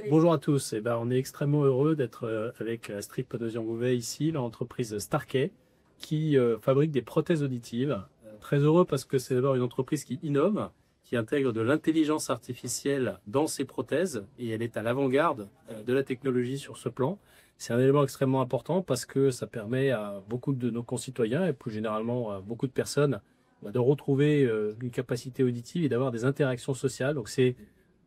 Bonjour à tous. On est extrêmement heureux d'être avec Astrid Padozian-Bouvet ici, l'entreprise Starkey, qui fabrique des prothèses auditives. Très heureux parce que c'est d'abord une entreprise qui innove, qui intègre de l'intelligence artificielle dans ses prothèses et elle est à l'avant-garde de la technologie sur ce plan. C'est un élément extrêmement important parce que ça permet à beaucoup de nos concitoyens et plus généralement à beaucoup de personnes de retrouver une capacité auditive et d'avoir des interactions sociales. Donc c'est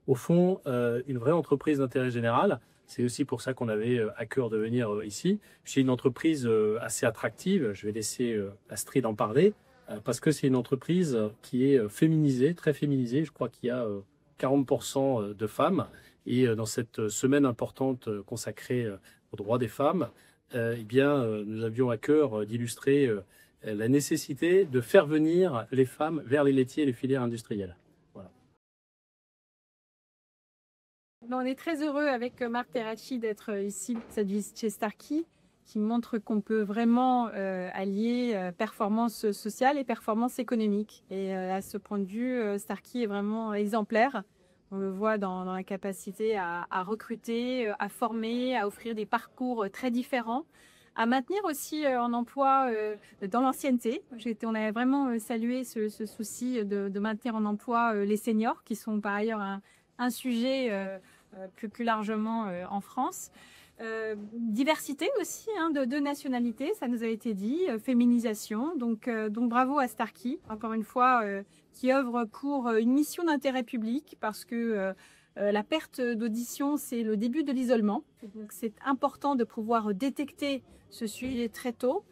au fond, une vraie entreprise d'intérêt général. C'est aussi pour ça qu'on avait à cœur de venir ici. C'est une entreprise assez attractive. Je vais laisser Astrid en parler parce que c'est une entreprise qui est féminisée, très féminisée. Je crois qu'il y a 40% de femmes. Et dans cette semaine importante consacrée aux droits des femmes, nous avions à cœur d'illustrer la nécessité de faire venir les femmes vers les laitiers et les filières industrielles. Voilà. On est très heureux avec Marc Terracci d'être ici chez Starkey, qui montre qu'on peut vraiment allier performance sociale et performance économique. Et à ce point de vue, Starkey est vraiment exemplaire. On le voit dans la capacité à recruter, à former, à offrir des parcours très différents, à maintenir aussi en emploi dans l'ancienneté. On a vraiment salué ce souci de maintenir en emploi les seniors, qui sont par ailleurs un sujet plus largement en France. Diversité aussi de nationalités, ça nous a été dit, féminisation. Donc bravo à Starkey, encore une fois, qui œuvre pour une mission d'intérêt public parce que la perte d'audition, c'est le début de l'isolement. Donc c'est important de pouvoir détecter ce sujet très tôt.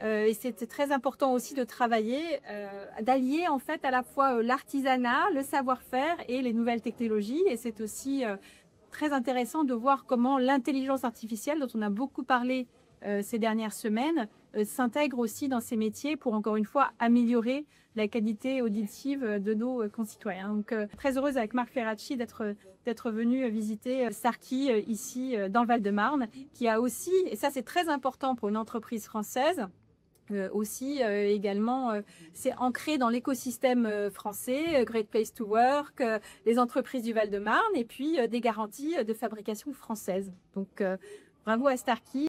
Et c'était très important aussi de travailler, d'allier en fait à la fois l'artisanat, le savoir-faire et les nouvelles technologies. Et c'est aussi très intéressant de voir comment l'intelligence artificielle, dont on a beaucoup parlé ces dernières semaines, s'intègre aussi dans ces métiers pour encore une fois améliorer la qualité auditive de nos concitoyens. Donc très heureuse avec Marc Terracci d'être venu visiter Starkey ici dans le Val-de-Marne, qui a aussi, et ça c'est très important pour une entreprise française, également, c'est ancré dans l'écosystème français, Great Place to Work, les entreprises du Val-de-Marne et puis des garanties de fabrication française. Donc bravo à Starkey.